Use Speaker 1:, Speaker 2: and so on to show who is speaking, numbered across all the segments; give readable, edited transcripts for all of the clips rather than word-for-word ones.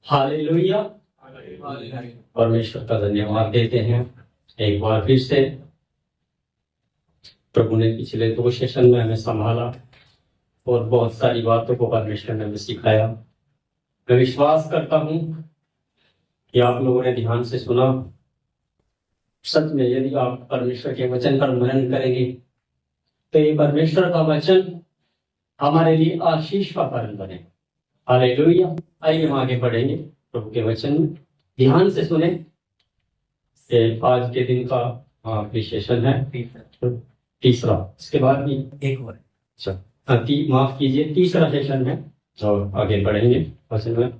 Speaker 1: Hallelujah. परमेश्वर का धन्यवाद देते हैं। एक बार फिर से प्रभु ने पिछले 2 सेशन में हमें संभाला और बहुत सारी बातों को परमेश्वर ने हमें सिखाया। मैं विश्वास करता हूं कि आप लोगों ने ध्यान से सुना। सच में यदि आप परमेश्वर के वचन पर मनन करेंगे तो ये परमेश्वर का वचन हमारे लिए आशीष का कारण बने। हालेलुया। आइए हम आगे बढ़ेंगे प्रभु के वचन में, ध्यान से सुने। आज के दिन का विशेषण है तीसरा, इसके बाद भी एक और माफ कीजिए, तीसरा सेशन है और आगे बढ़ेंगे वचन में।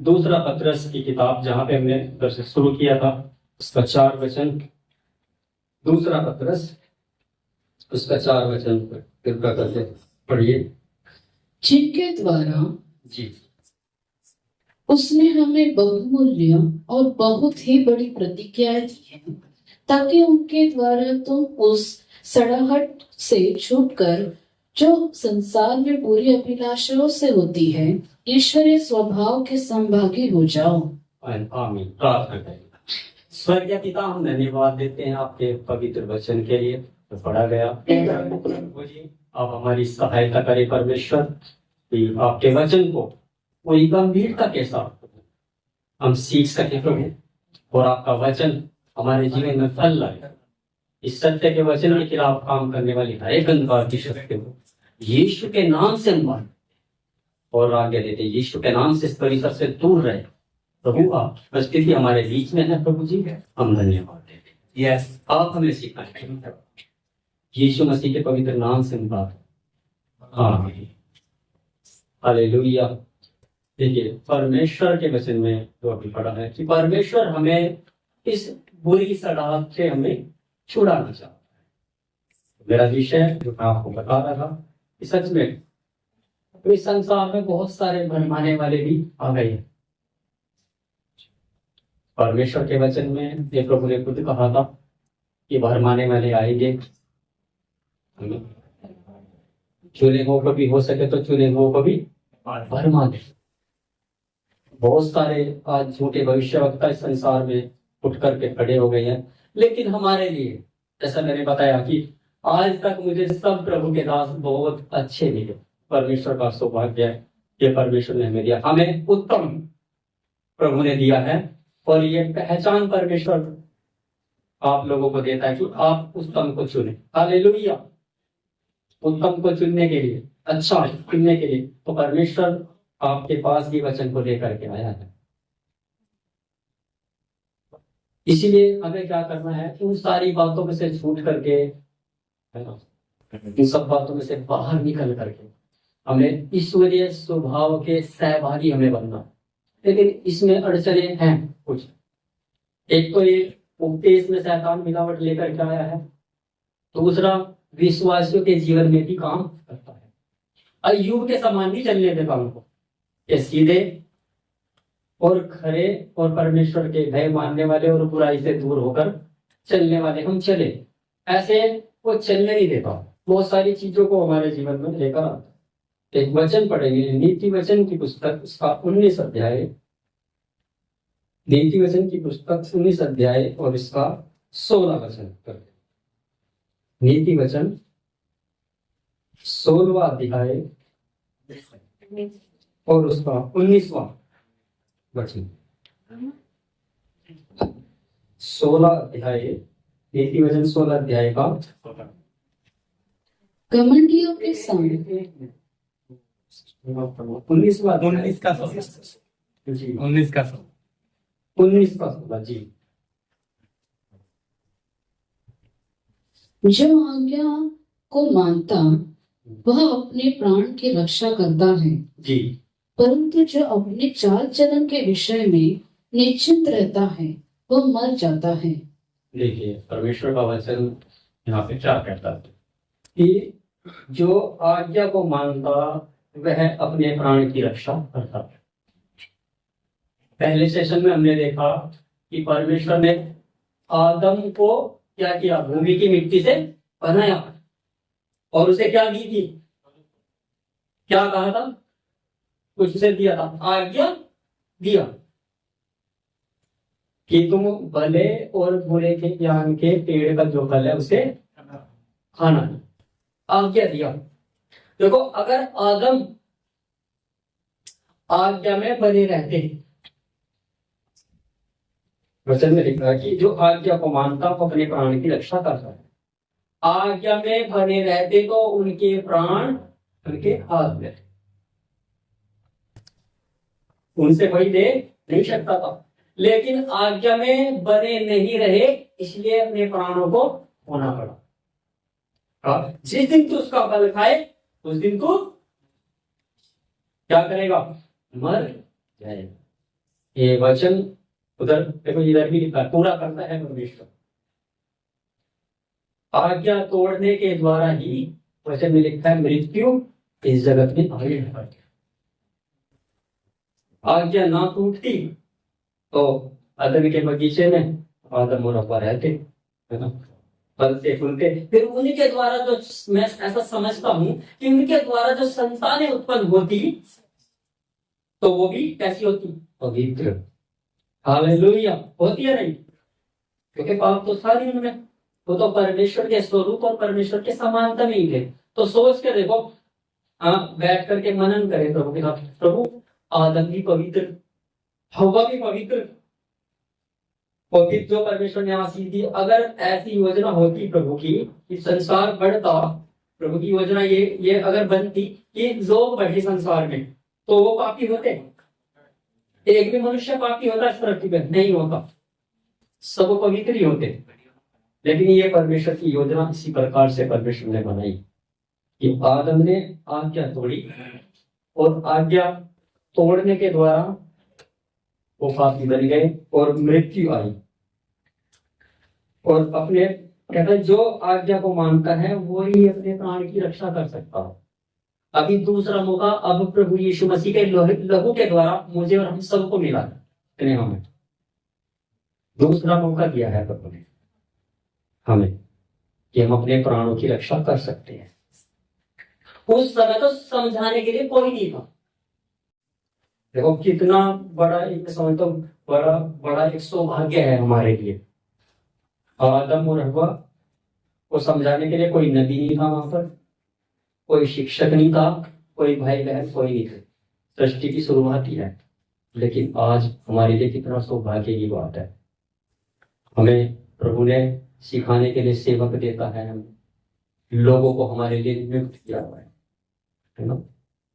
Speaker 1: दूसरा पत्रस की किताब जहां पे हमने दर्शन शुरू किया था, उसका 4 वचन, दूसरा पत्रस उसका 4 वचन कृपया करके पढ़िए।
Speaker 2: जिनके द्वारा
Speaker 1: जी
Speaker 2: उसने हमें बहुमूल्य और बहुत ही बड़ी प्रतिज्ञाएं दी है, ताकि उनके द्वारा तुम उस सड़ाहट से छूटकर जो संसार में बुरी अभिलाषाओं से होती है, ईश्वरीय स्वभाव के संभागी हो जाओ।
Speaker 1: आमीन। प्रार्थना करें। स्वर्गीय पिता, हम धन्यवाद देते हैं आपके पवित्र वचन के लिए तो पढ़ा गया। आप हमारी सहायता करें परमेश्वर, कि आपके वचन को पूरी गंभीरता के साथ हम सीख सके प्रभु, और आपका वचन हमारे जीवन में फल लाए। इस सत्य के वचन के खिलाफ काम करने वाली हर एक अंधकार की शक्ति को यीशु के नाम से हम और आगे देते, यीशु के नाम से इस परिसर से दूर रहे। प्रभु आप उपस्थिति हमारे बीच में है प्रभु जी, हम धन्यवाद देते हैं। आप हमें सिखाएं, यीशु मसीह के पवित्र नाम से हम बात। आमीन। हालेलुया। देखिए, परमेश्वर के वचन में जो अभी पढ़ा है कि परमेश्वर हमें इस बुरी सड़ाहट से हमें छुड़ाना चाहता है। मेरा विषय जो मैं आपको बता रहा था कि सच में इस संसार में बहुत सारे भरमाने वाले भी आ गए हैं। परमेश्वर के वचन में ये प्रभु ने खुद कहा था कि भरमाने वाले आएंगे। चुने हुओं को भी हो सके तो चुने हुओं को भी भरमा दे। बहुत सारे आज झूठे भविष्यवक्ता इस संसार में उठ करके खड़े हो गए हैं, लेकिन हमारे लिए जैसा मैंने बताया कि आज तक मुझे सब प्रभु के दास बहुत अच्छे मिले। परमेश्वर का सौभाग्य है, ये परमेश्वर ने हमें दिया, हमें उत्तम प्रभु ने दिया है। और ये पहचान परमेश्वर आप लोगों को देता है कि आप उत्तम को चुने। हालेलुया। उत्तम को चुनने के लिए, अच्छा चुनने के लिए तो परमेश्वर आपके पास भी वचन को लेकर के आया है। इसीलिए हमें क्या करना है, उन सारी बातों में से छूट करके, है ना, इन सब बातों में से बाहर निकल करके हमें ईश्वरीय स्वभाव के सहभागी हमें बनना। लेकिन इसमें अड़चने हैं कुछ। एक तो ये उपदेश में शैतान मिलावट लेकर के आया है, दूसरा विश्वासियों के जीवन में भी काम करता है। अय्यूब के समान नहीं चलने देता उनको, ये सीधे और खरे और परमेश्वर के भय मानने वाले और बुराई से दूर होकर चलने वाले हम चले, ऐसे वो चलने नहीं देता। बहुत सारी चीजों को हमारे जीवन में लेकर आता। एक वचन पढ़ेंगे, नीति वचन की पुस्तक उसका 19 अध्याय, नीति वचन की पुस्तक 19 अध्याय और इसका 16 वचन। नीति वचन 16वां अध्याय और उसका 19वां वचन। 16 अध्याय, नीति वचन 16 अध्याय का
Speaker 2: घमंडियों के सामने
Speaker 1: 19 का 16 जी।
Speaker 2: जो आज्ञा को मानता वह अपने प्राण की रक्षा करता है
Speaker 1: जी,
Speaker 2: परंतु जो अपने चाल चलन के विषय में निश्चिंत रहता है वह मर जाता है।
Speaker 1: देखिए, परमेश्वर का वचन यहाँ पे क्या कहता है कि जो आज्ञा को मानता वह अपने प्राण की रक्षा करता है। पहले सेशन में हमने देखा कि परमेश्वर ने आदम को क्या किया, भूमि की मिट्टी से बनाया और उसे क्या दी थी, क्या कहा था, कुछ उसे दिया था आज्ञा दिया कि तुम भले और बुरे के ज्ञान के पेड़ का जो फल है उसे खाना है। आज्ञा दिया। देखो, अगर आदम आज्ञा में बने रहते, वचन में लिखा है कि जो आज्ञा को मानता वो अपने प्राण की रक्षा करता है। आज्ञा में बने रहते तो उनके प्राण उनके हाथ में, उनसे कोई दे नहीं सकता था। लेकिन आज्ञा में बने नहीं रहे, इसलिए अपने प्राणों को खोना पड़ा। जिस दिन तू उसका फल खाए उस दिन तू क्या करेगा? मर जाएगा। ये वचन उधर देखो, इधर भी लिखा, पूरा करता है परमेश्वर। आज्ञा तोड़ने के द्वारा ही वचन में लिखा है मृत्यु इस जगत में आई है। आज्ञा ना टूटती तो अदन के बगीचे में आदम और हव्वा रहते, है ना, फलते फूलते। फिर उनके द्वारा जो, मैं ऐसा समझता हूं कि उनके द्वारा जो संतानें उत्पन्न होती तो वो भी कैसी होती? पवित्र। हालेलुया। होती है नहीं? क्योंकि पाप तो था नहीं उनमें, वो तो परमेश्वर के स्वरूप और परमेश्वर के समानता में ही थे। तो सोच के देखो, बैठ करके मनन करें प्रभु के साथ, प्रभु आदम भी पवित्र, हव्वा भी पवित्र, पवित्र जो परमेश्वर ने आशीष दी। अगर ऐसी योजना होती प्रभु की कि संसार बढ़ता, प्रभु की योजना ये अगर बनती कि लोग बढ़े संसार में, तो वो पापी होते? एक भी मनुष्य पापी होता इस पृथ्वी पर? नहीं होता, सब पवित्र ही होते। लेकिन ये परमेश्वर की योजना इसी प्रकार से परमेश्वर ने बनाई कि आदम ने आज्ञा तोड़ी और आज्ञा तोड़ने के द्वारा वो पापी बन गए और मृत्यु आई। और अपने कहते जो आज्ञा को मानता है वो ही अपने प्राण की रक्षा कर सकता है। अभी दूसरा मौका अब प्रभु यीशु मसीह के लहू के द्वारा मुझे और हम सबको मिला है। हमें दूसरा मौका दिया है प्रभु ने हमें कि हम अपने प्राणों की रक्षा कर सकते हैं। उस समय तो समझाने के लिए कोई नहीं था। देखो कितना बड़ा, एक समय तो बड़ा बड़ा एक सौभाग्य है हमारे लिए। आदम और हव्वा को समझाने के लिए कोई नबी नहीं था, वहां पर कोई शिक्षक नहीं था, कोई भाई बहन कोई नहीं थे। सृष्टि की शुरुआत ही है। लेकिन आज हमारे लिए कितना सौभाग्य की बात है। हमें प्रभु ने सिखाने के लिए सेवक देता है, हमें लोगों को हमारे लिए नियुक्त किया हुआ है ना।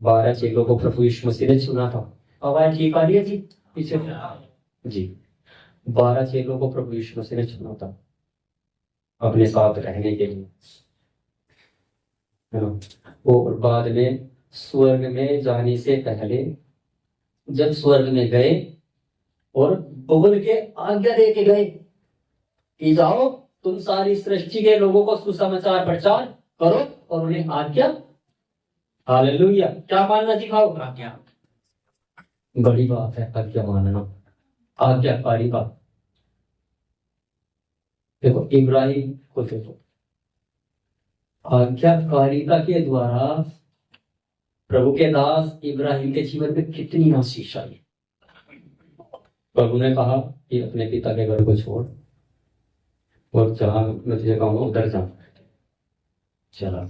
Speaker 1: 12 चेलों को प्रभु यीशु मसीह ने चुना था। आवाज ठीक आ रही है जी पीछे जी? 12 चेलों को प्रभु यीशु मसीह ने चुना था अपने साथ रहने के लिए, है ना। वो बाद में स्वर्ग में जाने से पहले जब स्वर्ग में गए और बोल के आज्ञा दे के गए कि जाओ तुम सारी सृष्टि के लोगों को सुसमाचार प्रचार करो, और उन्हें आज्ञा, हालेलुया, क्या मानना सिखाओ? आज्ञा। बड़ी बात है आज्ञा मानना, आज्ञाकारी बात। देखो इब्राहिम को देखो, आज्ञाकारिता के द्वारा प्रभु के दास इब्राहिम के जीवन में कितनी आशीष आई। प्रभु ने कहा कि अपने पिता के घर को छोड़ और जहां मैं तुझे कहूंगा उधर जा। चला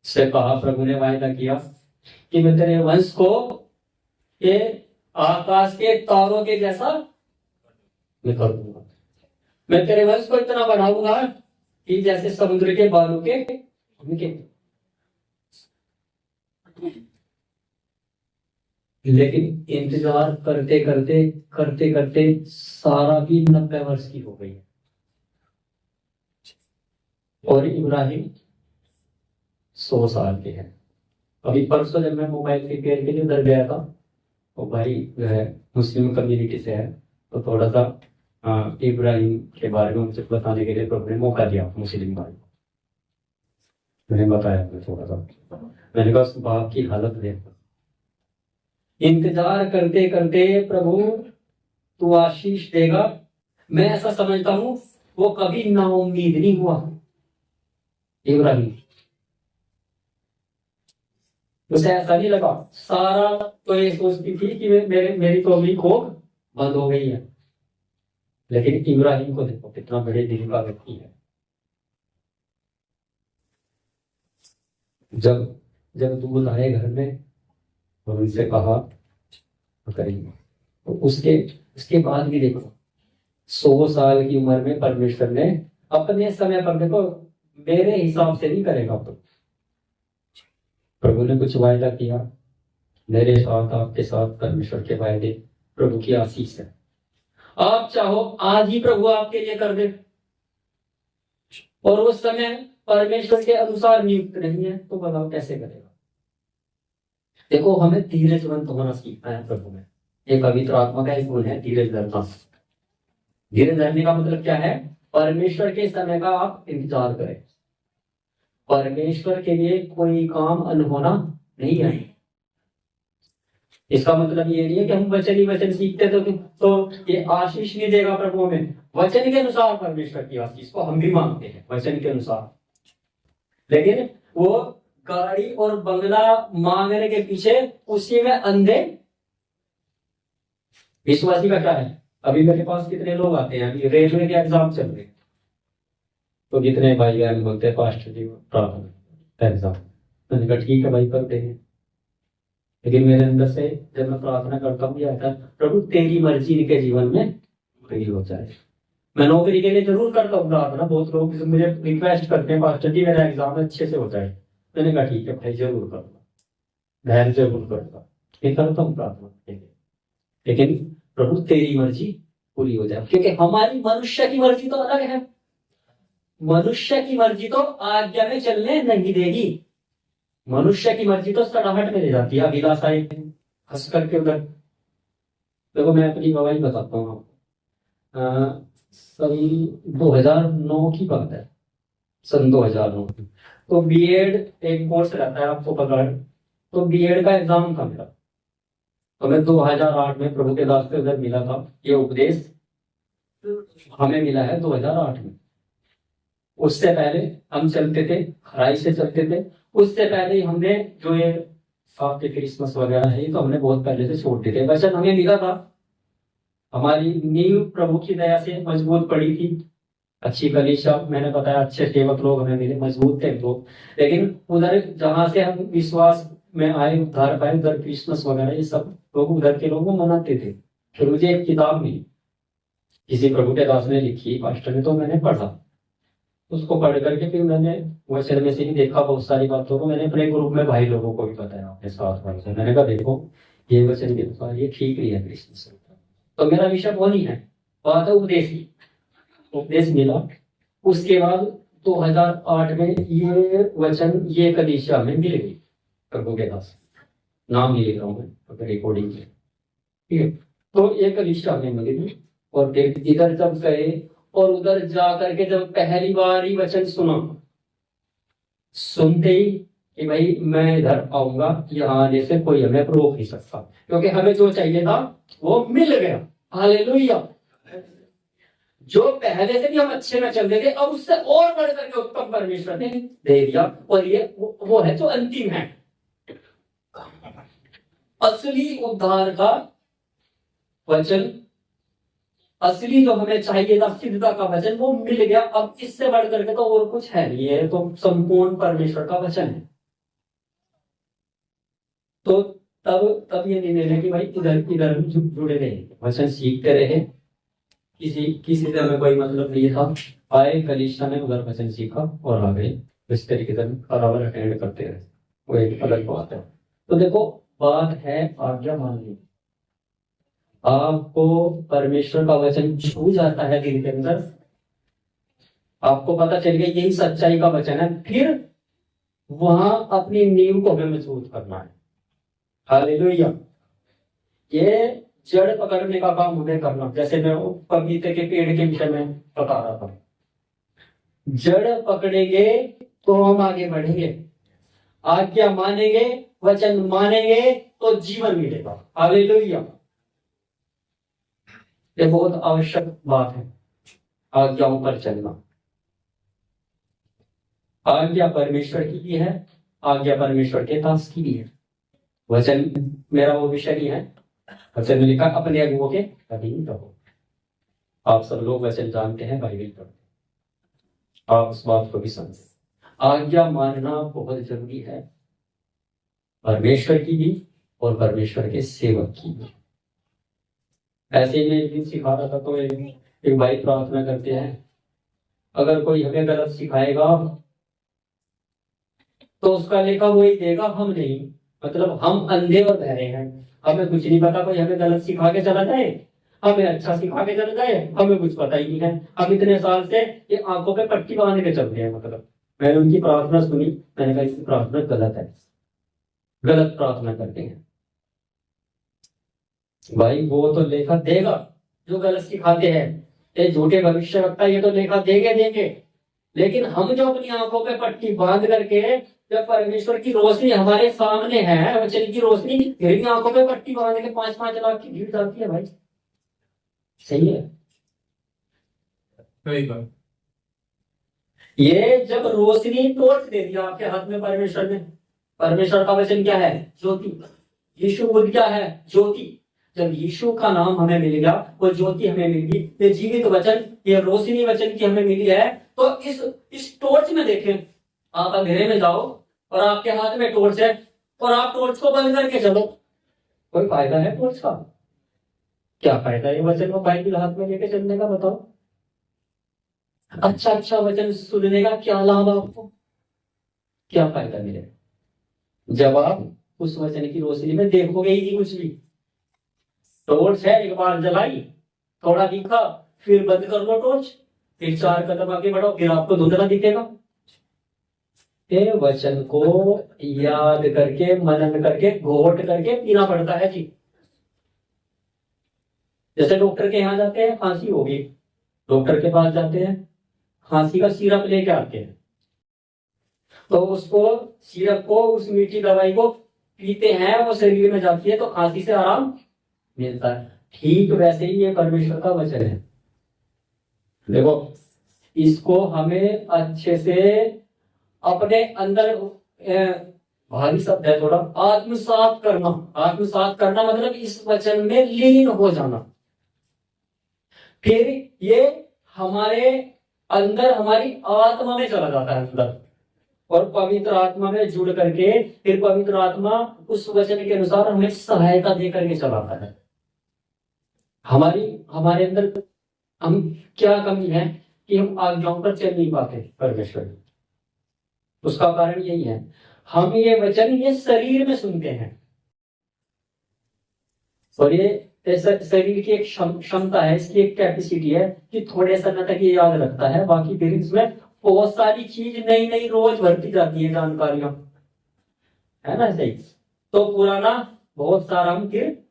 Speaker 1: से कहा, प्रभु ने वायदा किया कि मैं तेरे वंश को ये आकाश के तारों के जैसा मैं कर दूंगा। मैं तेरे वंश को इतना बढ़ाऊंगा कि जैसे समुद्र के बालू के उनके। लेकिन इंतजार करते करते करते करते सारा भी 90 वर्ष की हो गई है और इब्राहिम 100 साल के हैं। अभी परसों जब मैं मोबाइल रिपेयर के लिए उधर गया था, तो भाई जो है मुस्लिम कम्युनिटी से है, तो थोड़ा सा इब्राहिम के बारे में मुझे बताने के लिए प्रभु ने मौका दिया। मुस्लिम भाई मैंने बताया थोड़ा सा, मैंने कहा उस बाप की हालत देखा। इंतजार करते करते प्रभु तू आशीष देगा। मैं ऐसा समझता हूं वो कभी नाउम्मीद नहीं हुआ इब्राहिम। उसे ऐसा नहीं लगा। सारा तो ये सोचती थी कि मेरी तो अभी कोख बंद हो गई है, लेकिन इब्राहिम को देखो कितना बड़े दिल का व्यक्ति है। जब जब दूध आए घर में और उनसे कहा तो करेंगे, तो उसके उसके बाद भी देखो 100 साल की उम्र में परमेश्वर ने अपने समय पर, देखो मेरे हिसाब से नहीं करेगा, तो प्रभु ने कुछ वायदा किया, मेरे साथ आपके साथ परमेश्वर के वायदे, प्रभु की आशीष है। आप चाहो आज ही प्रभु आपके लिए कर दे, और उस समय परमेश्वर के अनुसार नियुक्त नहीं है, तो बताओ कैसे करेगा। देखो हमें धीरजवंत होना सीखना है प्रभु में। ये पवित्र आत्मा का एक गुण है, धीरज धरना। धीरज धरने का मतलब क्या है? परमेश्वर के समय का आप इंतजार करें। परमेश्वर के लिए कोई काम अनहोना नहीं है। इसका मतलब ये नहीं है कि हम वचन ही वचन सीखते तो ये आशीष नहीं देगा प्रभु हमें। वचन के अनुसार परमेश्वर की आशीष को हम भी मांगते हैं, वचन के अनुसार। लेकिन वो गाड़ी और बंगला मांगने के पीछे उसी में अंधे विश्वासी का क्या है? अभी मेरे पास कितने लोग आते हैं, अभी रेलवे के एग्जाम चल रहे हैं, तो कितने भाई बहन बोलते हैं पास्टर जी प्रार्थना एग्जाम। मैंने कहा ठीक है भाई करते हैं, लेकिन मेरे अंदर से जब मैं प्रार्थना करता हूँ यह आता है, प्रभु तेरी मर्जी इनके जीवन में पूरी हो जाए। मैं नौकरी के लिए जरूर करता हूँ प्रार्थना, बहुत लोग मुझे रिक्वेस्ट करते हैं पास्टर जी मेरा एग्जाम अच्छे से हो जाए। मैंने कहा ठीक है भाई जरूर करूँगा, धैर्य जरूर करूँगा, ये करता हूँ प्रार्थना, लेकिन प्रभु तेरी मर्जी पूरी हो जाए। क्योंकि हमारी मनुष्य की मर्जी तो अलग है। मनुष्य की मर्जी तो आज्ञा में चलने नहीं देगी। मनुष्य की मर्जी तो सड़ाहट में ले जाती है, अभिलाषाएं हंस करके उधर। देखो मैं अपनी गवाही बताता हूँ। सन 2009 की बात है, सन 2009। तो बीएड एक कोर्स रहता है, आपको पता है। तो बीएड का एग्जाम था मेरा, तो मैं 2008 में प्रभु के दास से उधर मिला था। ये उपदेश हमें मिला है 2008 में। उससे पहले हम चलते थे, खराई से चलते थे। उससे पहले ही हमने जो ये आपके क्रिसमस वगैरह है, ये तो हमने बहुत पहले से छोड़ दिए थे। वचन हमें मिला था, हमारी नींव प्रभु की दया से मजबूत पड़ी थी। अच्छी कलीसिया, मैंने बताया, अच्छे सेवक लोग हमें मिले, मजबूत थे लोग। लेकिन उधर जहां से हम विश्वास में आए, उद्धार पाए, उधर क्रिसमस वगैरह ये सब लोग उधर के लोग मनाते थे। फिर मुझे एक किताब मिली, किसी प्रभु के दास ने लिखी, पास्टर ने, तो मैंने पढ़ा। उसको पढ़ करके फिर मैंने वचन में से ही देखा बहुत सारी बातों को। मैंने अपने ग्रुप में भाई लोगों को भी बताया, अपने साथ भाई से। मैंने कहा देखो ये वचन के अनुसार ये ठीक नहीं है क्रिसमस। तो मेरा विषय वो नहीं है, बात है उपदेश की। उपदेश मिला। उसके बाद 2008 में ये वचन, ये कलीसिया में मिल गई प्रभु के दास। नाम नहीं लिख रहा हूँ मैं रिकॉर्डिंग में, ठीक है। तो ये कलीसिया में मिलेगी। और फिर इधर जब गए और उधर जा करके जब पहली बार ही वचन सुना, सुनते ही कि भाई मैं इधर आऊंगा, यहाँ आने से कोई हमें रोक नहीं सकता, क्योंकि हमें जो चाहिए था वो मिल गया। हालेलुया। जो पहले से भी हम अच्छे में चल रहे थे, अब उससे और बढ़ करके उत्तम परमेश्वर ने दे दिया। और ये वो है जो अंतिम है, असली उद्धार का वचन, असली जो हमें चाहिए था सिद्धता का वचन, वो मिल गया। अब इससे बढ़ करके तो और कुछ है नहीं, है तो संपूर्ण परमेश्वर का वचन है। तो तब ये निर्णय लें कि भाई इधर इधर जुड़े रहे, वचन सीखते रहे। किसी से हमें कोई मतलब नहीं था। आए कलीसिया में, उधर वचन सीखा और आ गए। इस तरीके से बराबर अटेंड करते रहे, वो एक अलग बात है। तो देखो बात है आज्ञा मानने। आपको परमेश्वर का वचन छू जाता है दिल के अंदर, आपको पता चल गया यही सच्चाई का वचन है, फिर वहां अपनी नींव को हमें मजबूत करना है। हालेलुया। ये जड़ पकड़ने का काम हमें करना। जैसे मैं पपीते के पेड़ के विषय में बता रहा था, जड़ पकड़ेंगे तो हम आगे बढ़ेंगे, आज्ञा मानेंगे, वचन मानेंगे तो जीवन मिलेगा। हालेलुया। ये बहुत आवश्यक बात है, आज्ञाओं पर चलना। आज्ञा परमेश्वर की भी है, आज्ञा परमेश्वर के दास की भी है। वचन मेरा वो विषय नहीं है। वचन में लिखा अपने अगुओं के अधीन रहो। आप सब लोग वचन जानते हैं, बाइबल पढ़ते हैं, आप उस बात को भी समझे। आज्ञा मानना बहुत जरूरी है, परमेश्वर की भी और परमेश्वर के सेवक की भी। ऐसे ही मैं एक दिन सिखा रहा था, तो एक भाई प्रार्थना करते हैं, अगर कोई हमें गलत सिखाएगा तो उसका लेखा वही देगा, हम नहीं। मतलब हम अंधे और बहरे हैं, हमें कुछ नहीं पता। कोई हमें गलत सिखा के चला जाए, हमें अच्छा सिखा के चला जाए, हमें कुछ पता ही नहीं है। हम इतने साल से ये आंखों पे पट्टी बांध के चलते हैं। मतलब मैंने उनकी प्रार्थना सुनी, मैंने कहा इसकी प्रार्थना गलत है, गलत प्रार्थना करते हैं। भाई वो तो लेखा देगा जो गलत सिखाते हैं, ये झूठे भविष्यवक्ता, ये तो लेखा देंगे देंगे। लेकिन हम जो अपनी आंखों पे पट्टी बांध करके, जब परमेश्वर की रोशनी हमारे सामने है, वचन की रोशनी, फिर भी आंखों पे पट्टी बांध के 5-5 लाख की भीड़ जाती है। भाई सही है,
Speaker 3: सही बात।
Speaker 1: ये जब रोशनी टॉर्च दे दिया आपके हाथ में परमेश्वर ने, परमेश्वर का वचन क्या है? ज्योति। यीशु बुद्ध क्या है? ज्योति। जब यीशु का नाम हमें मिल गया, वो ज्योति हमें मिल गई, ये जीवित वचन, ये रोशनी वचन की हमें मिली है, तो इस टॉर्च में देखें। आप अंधेरे में जाओ और आपके हाथ में टॉर्च है और आप टॉर्च को बंद करके चलो, कोई फायदा है टॉर्च का? क्या फायदा है वचन को बाइबल हाथ में लेके चलने का? बताओ। अच्छा अच्छा वचन सुनने का क्या लाभ आपको? क्या फायदा मिलेगा जब आप उस वचन की रोशनी में देखोगे ही नहीं कुछ भी? टॉर्च है, एक बार जलाई, थोड़ा दिखा, फिर बंद कर लो टॉर्च, फिर 4 कदम आगे बढ़ो, फिर आपको धुंधला दिखेगा। ये वचन को याद करके, मनन करके, घोट करके पीना पड़ता है जी। जैसे डॉक्टर के यहाँ जाते हैं, खांसी होगी, डॉक्टर के पास जाते हैं, खांसी का सिरप लेके आते हैं, तो उसको सिरप को, उस मीठी दवाई को पीते हैं, वो शरीर में जाती है तो खांसी से आराम मिलता है। ठीक वैसे ही ये परमेश्वर का वचन है। देखो, इसको हमें अच्छे से अपने अंदर, भारी शब्द है थोड़ा, आत्मसात करना। आत्मसात करना मतलब इस वचन में लीन हो जाना। फिर ये हमारे अंदर, हमारी आत्मा में चला जाता है अंदर, और पवित्र आत्मा में जुड़ करके फिर पवित्र आत्मा उस वचन के अनुसार हमें सहायता दे करके चलाता है। हमारे अंदर हम क्या कमी है कि हम आज्ञाओं पर चल नहीं पाते परमेश्वर। उसका कारण यही है, हम ये वचन ये शरीर में सुनते हैं, और ये शरीर की एक क्षमता है, इसकी एक कैपेसिटी है कि थोड़े समय तक ये याद रखता है, बाकी फिर इसमें बहुत सारी चीज नई नई रोज भरती जाती है, जानकारियां, है ना? सही। तो पुराना बहुत सारा हम फिर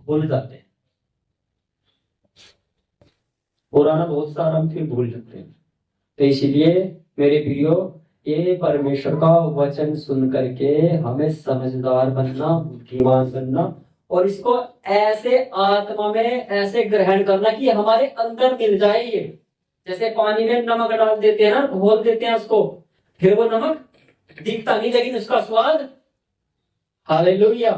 Speaker 1: भूल जाते हैं, पुराना बहुत सारा हम फिर भूल जाते हैं। तो इसलिए मेरे प्रियो, ये परमेश्वर का वचन सुन करके हमें समझदार बनना, बुद्धिमान बनना, और इसको ऐसे आत्मा में ऐसे ग्रहण करना कि हमारे अंदर मिल जाए। ये जैसे पानी में नमक डाल देते हैं ना, घोल देते हैं उसको, फिर वो नमक दिखता नहीं लेकिन उसका स्वाद, हालेलुया।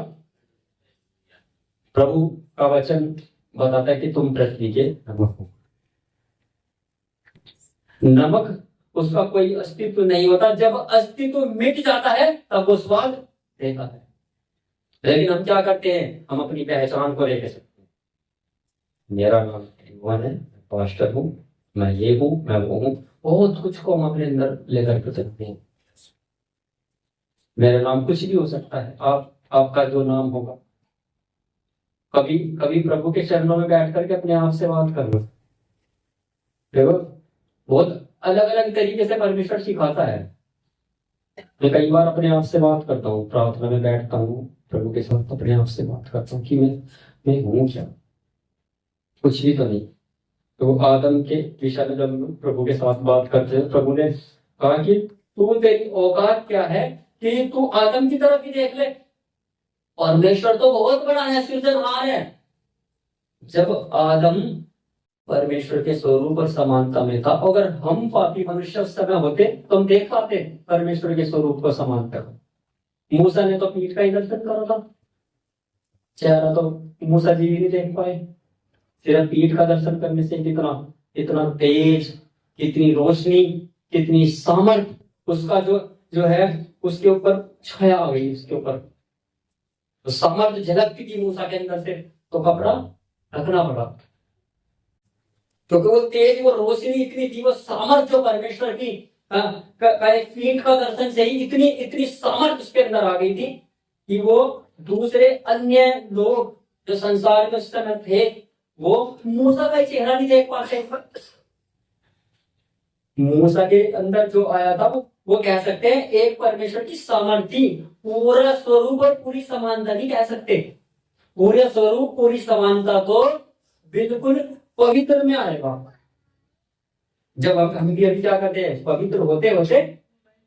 Speaker 1: प्रभु का वचन बताता है कि तुम पृथ्वी के नमक हो। नमक, उसका कोई अस्तित्व नहीं होता, जब अस्तित्व मिट जाता है तब वो स्वाद देता है। लेकिन हम क्या करते हैं, हम अपनी पहचान को लेकर सकते हैं, मेरा नाम भगवान है, पास्टर हूं, मैं ये हूं, मैं वो हूं, बहुत कुछ को हम अपने अंदर लेकर के सकते हैं। मेरा नाम कुछ भी हो सकता है, आपका जो नाम होगा। कभी कभी प्रभु के चरणों में बैठ करके अपने आप से बात कर लो। देखो, बहुत अलग अलग तरीके से परमेश्वर सिखाता है। मैं कई बार अपने आप से बात करता हूँ, प्रार्थना में बैठता हूँ, प्रभु के साथ अपने आप से बात करता हूँ कि मैं हूँ क्या, कुछ भी तो नहीं। तो आदम के विषय में जब प्रभु के साथ बात करते हैं, प्रभु ने कहा कि तू, तेरी औकात क्या है कि तू आदम की तरफ ही देख ले, परमेश्वर तो बहुत बड़ा है, सृजनहार है। जब आदम परमेश्वर के स्वरूप और समानता में था, अगर हम पापी मनुष्य उस समय होते तो हम देख पाते परमेश्वर के स्वरूप को समानता। मूसा ने तो पीठ का ही दर्शन करा था, चेहरा तो मूसा जी भी नहीं देख पाए, सिर्फ पीठ का दर्शन करने से कितना इतना तेज, कितनी रोशनी, कितनी सामर्थ उसका जो जो है उसके ऊपर छाया आ गई, उसके ऊपर तो सामर्थ झलकती थी मूसा के अंदर से, तो कपड़ा रखना पड़ा, क्योंकि वो तेज, वो रोशनी इतनी थी, वो सामर्थ जो परमेश्वर की एक पीठ का दर्शन से ही इतनी इतनी सामर्थ उसके अंदर आ गई थी कि वो दूसरे अन्य लोग जो संसार में उस समय थे वो मूसा का चेहरा नहीं देख पाते। मूसा के अंदर जो आया था वो कह सकते हैं एक परमेश्वर की सामर्थ्य, पूरा स्वरूप और पूरी समानता नहीं कह सकते, पूरे स्वरूप पूरी समानता तो बिल्कुल पवित्र में आएगा। जब हम भी अभी क्या करते हैं, पवित्र होते होते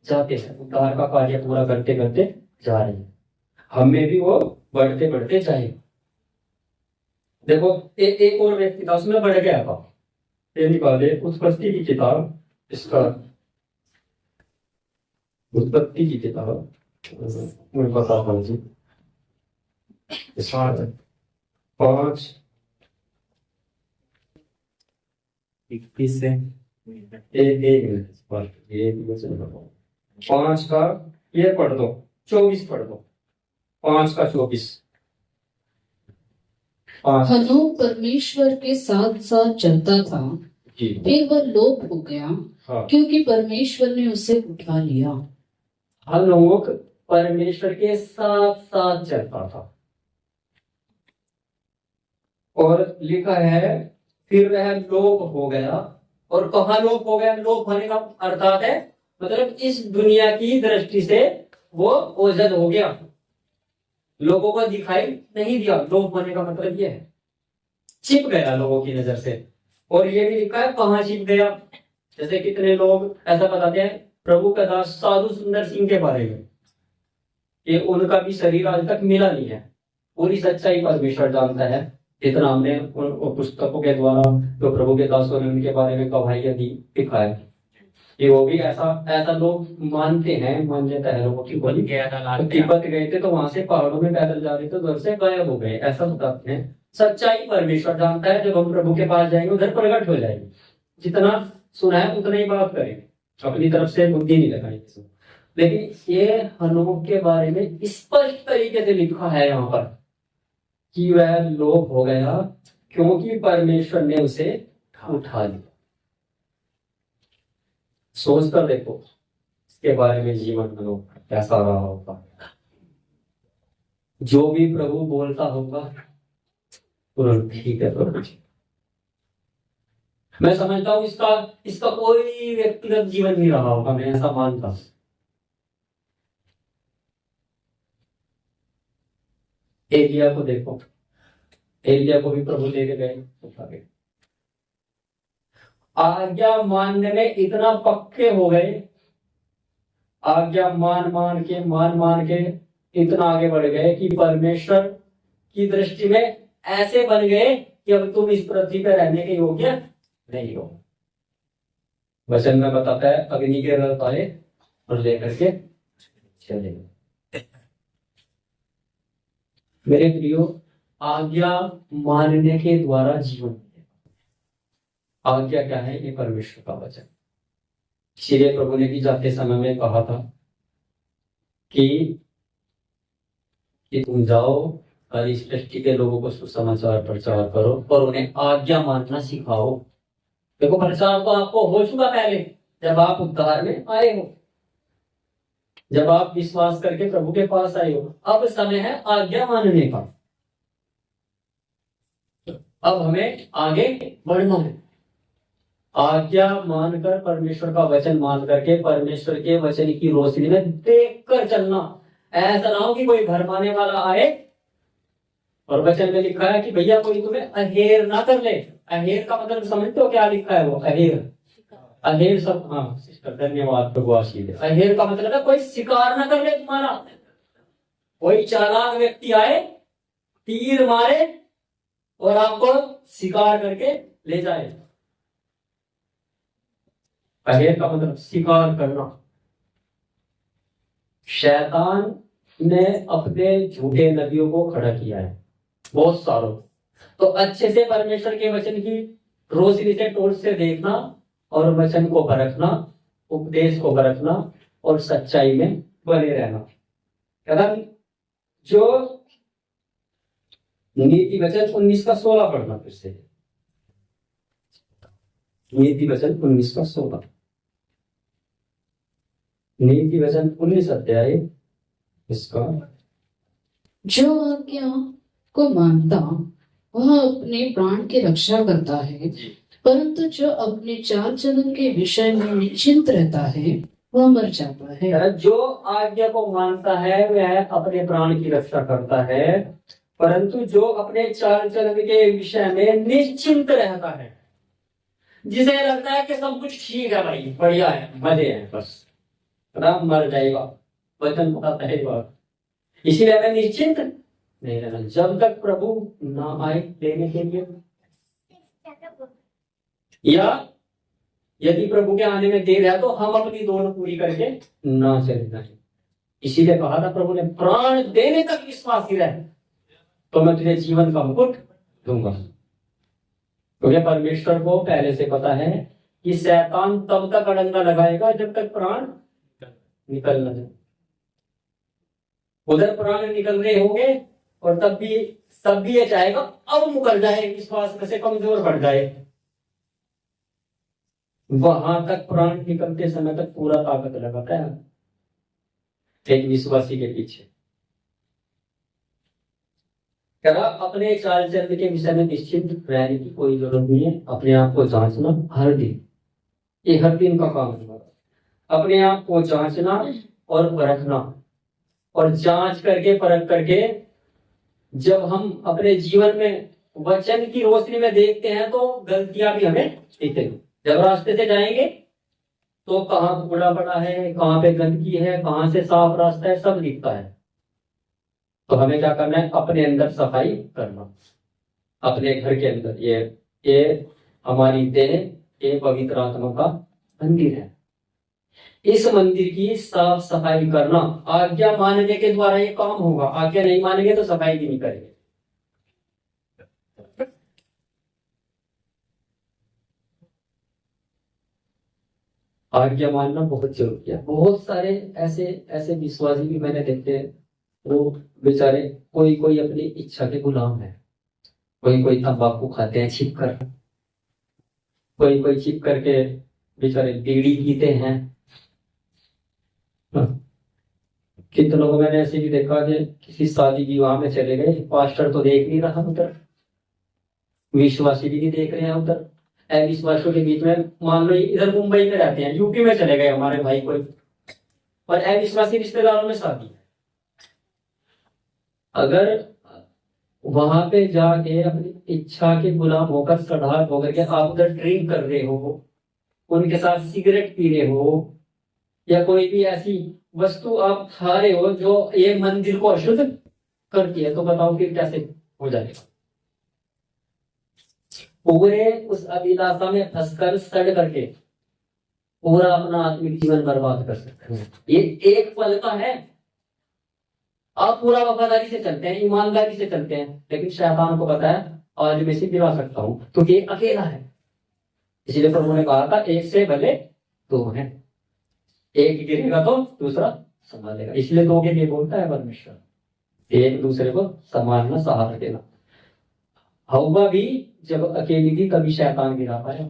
Speaker 1: जाते हैं, उद्धार का कार्य पूरा करते करते जा रहे हैं, हमें भी वो बढ़ते बढ़ते जाए। देखो एक और व्यक्ति था, उसमें बढ़ गया था, ये निकाले उत्पत्ति की किताब, इसका उत्पत्ति की किताब मुझे पता था जी, 5:21 से 5 का ये पढ़ दो, 24 पढ़ दो, 5 का 24।
Speaker 2: हनोक परमेश्वर के साथ साथ चलता था, फिर वह लोप हो गया, क्योंकि परमेश्वर ने उसे उठा लिया।
Speaker 1: हनोक परमेश्वर के साथ साथ चलता था, और लिखा है फिर वह लोप हो गया। और कहाँ लोप हो गया? लोप होने का अर्थात है मतलब इस दुनिया की दृष्टि से वो ओझल हो गया, लोगों को दिखाई नहीं दिया। लोप होने का मतलब ये है छिप गया लोगों की नजर से। और ये भी लिखा है कहाँ छिप गया, जैसे कितने लोग ऐसा बताते हैं प्रभु का दास साधु सुंदर सिंह के बारे में, ये उनका भी शरीर आज तक मिला नहीं है। पूरी सच्चाई परमेश्वर जानता है, इतना हमने उन पुस्तकों के द्वारा जो प्रभु के दासों ने उनके बारे में गवाहियां दी, लिखा है कि वो भी ऐसा ऐसा लोग मानते हैं, मान्यता है लोगों की बोली। तिब्बत गए थे तो वहां से पहाड़ों में पैदल जा रहे थे, उधर से गायब हो गए, ऐसा बताते हैं। सच्चाई परमेश्वर जानता है, जब हम प्रभु के पास जाएंगे उधर प्रकट हो जाएंगे। जितना सुना है उतना ही बात करेंगे, अपनी तरफ से बुद्धि नहीं लगाएंगे। लेकिन ये हनोक के बारे में स्पष्ट तरीके से लिखा है यहाँ पर कि वह लोप हो गया क्योंकि परमेश्वर ने उसे उठा लिया। सोच कर देखो इसके बारे में, जीवन में कैसा रहा होगा। जो भी प्रभु बोलता होगा तुरंत ठीक है प्रभु जी। मैं समझता हूं इसका कोई व्यक्तिगत जीवन नहीं रहा होगा, मैं ऐसा मानता हूं। एलिया को देखो, एलिया को भी प्रभु लेके गए, आज्ञा मानने में इतना पक्के हो गए, आज्ञा मान मान के इतना आगे बढ़ गए कि परमेश्वर की दृष्टि में ऐसे बन गए कि अब तुम इस पृथ्वी पर रहने के योग्य नहीं हो। वचन में बताता है अग्नि के रथ आए और लेकर के चले गए। मेरे प्रियो, आज्ञा मानने के द्वारा जीवन, आज्ञा क्या है? ये परमेश्वर का वचन। इसीलिए प्रभु ने भी जाते समय में कहा था कि तुम जाओ और इस सृष्टि के लोगों को सुसमाचार प्रचार करो और उन्हें आज्ञा मानना सिखाओ। देखो प्रचार तो आपको हो चुका पहले, जब आप उद्धार में आए हो, जब आप विश्वास करके प्रभु के पास आए हो। अब समय है आज्ञा मानने का, अब हमें आगे बढ़ना है। आज्ञा मानकर, परमेश्वर का वचन मान करके, परमेश्वर के वचन की रोशनी में देखकर चलना। ऐसा ना हो कि कोई भरमाने वाला आए, और वचन में लिखा है कि भैया कोई तुम्हें अहेर ना कर ले। अहेर का मतलब समझते हो क्या लिखा है? वो अहेर, अहेर सब, हाँ सिस्टर धन्यवाद, प्रभु आशीष। अहेर का मतलब है कोई शिकार ना कर ले तुम्हारा। कोई चालाक व्यक्ति आए, तीर मारे और आपको शिकार करके ले जाए। अहेर का मतलब शिकार करना। शैतान ने अपने झूठे नबियों को खड़ा किया है, बहुत सारों। तो अच्छे से परमेश्वर के वचन की रोशनी से टोर्च से देखना और वचन को परखना, उपदेश को परखना और सच्चाई में बने रहना। कदम जो नीति वचन 19 का 16 पढ़ना फिर से। नीति वचन 19 का 16। नीति वचन 19 अध्याय इसका।
Speaker 2: जो आज्ञा को मानता वह अपने प्राण की रक्षा करता है, परंतु जो अपने चाल चलन के विषय में निश्चिंत रहता है वह मर जाता है।
Speaker 1: जो आज्ञा को मानता है वह अपने प्राण की रक्षा करता है, परंतु जो अपने चाल चलन के विषय में निश्चिंत रहता है, जिसे लगता है कि सब कुछ ठीक है, भाई बढ़िया है, मजे हैं, बस मर जाएगा, वचन बताता है बात, इसीलिए हमें निश्चिंत नहीं रहना जब तक प्रभु ना आए लेने के लिए, या यदि प्रभु के आने में देर है तो हम अपनी दौड़ पूरी करके ना चले जाए। इसीलिए कहा था प्रभु ने, प्राण देने तक विश्वासी रहे तो मैं तुझे जीवन का मुकुट दूंगा। क्योंकि परमेश्वर को पहले से पता है कि शैतान तब तक अड़ंगा लगाएगा जब तक प्राण निकल न जाए। उधर प्राण निकल रहे होंगे और तब भी ये चाहेगा अब मुकर जाए, विश्वास में से कमजोर पड़ जाए। वहां तक प्राण निकलते समय तक पूरा ताकत लगाता है एक विश्वासी के पीछे। अपने चाल चलन के विषय में निश्चिंत रहने की कोई जरूरत नहीं है। अपने आप को जांचना हर दिन, ये हर दिन का काम है। अपने आप को जांचना और परखना, और जांच करके परख करके जब हम अपने जीवन में वचन की रोशनी में देखते हैं तो गलतियां भी हमें दिखेंगी। जब रास्ते से जाएंगे तो कहाँ कूड़ा पड़ा है, कहाँ पे गंदगी है, कहाँ से साफ रास्ता है, सब दिखता है। तो हमें क्या करना है, अपने अंदर सफाई करना, अपने घर के अंदर। ये हमारी देह, ये पवित्र आत्मा का मंदिर है। इस मंदिर की साफ सफाई करना आज्ञा मानने के द्वारा ये काम होगा। आज्ञा नहीं मानेंगे तो सफाई भी नहीं करेंगे। आज्ञा मानना बहुत जरूरी है। बहुत सारे ऐसे विश्वासी भी मैंने देखे, वो बेचारे कोई अपनी इच्छा के गुलाम है। कोई तंबाकू खाते हैं छिप कर, कोई छिप करके बेचारे बीड़ी पीते हैं। कितने लोगों मैंने ऐसे भी देखा कि किसी शादी विवाह में चले गए, पास्टर तो देख नहीं रहा उधर, विश्वासी भी नहीं देख रहे हैं उधर। अविश्वासियों के बीच में, मान लो इधर मुंबई में रहते हैं, यूपी में चले गए हमारे भाई कोई, और अविश्वासी रिश्तेदारों में शादी। अगर वहां पे जाके अपनी इच्छा के गुलाम होकर, सढ़ा होकर के आप उधर ड्रिंक कर रहे हो, उनके साथ सिगरेट पी रहे हो, या कोई भी ऐसी वस्तु आप खा रहे हो जो ये मंदिर को अशुद्ध करती है, तो बताओ फिर कैसे हो जाएगा। पूरे उस अभिलाषा में फंसकर सड़ करके पूरा अपना आत्मिक जीवन बर्बाद कर सकते हैं। ये एक पल का है। आप पूरा वफादारी से चलते हैं, ईमानदारी से चलते हैं, लेकिन शैतान को पता है आज मैं इसे गिरा सकता हूं, क्योंकि ये अकेला है। इसलिए प्रभु ने कहा था एक से भले दो हैं, एक गिरेगा तो दूसरा संभालेगा। इसलिए दो के लिए बोलता है परमेश्वर, एक दूसरे को संभालना, सहारा देना। हव्वा भी जब अकेली थी तभी शैतान गिरा पाया।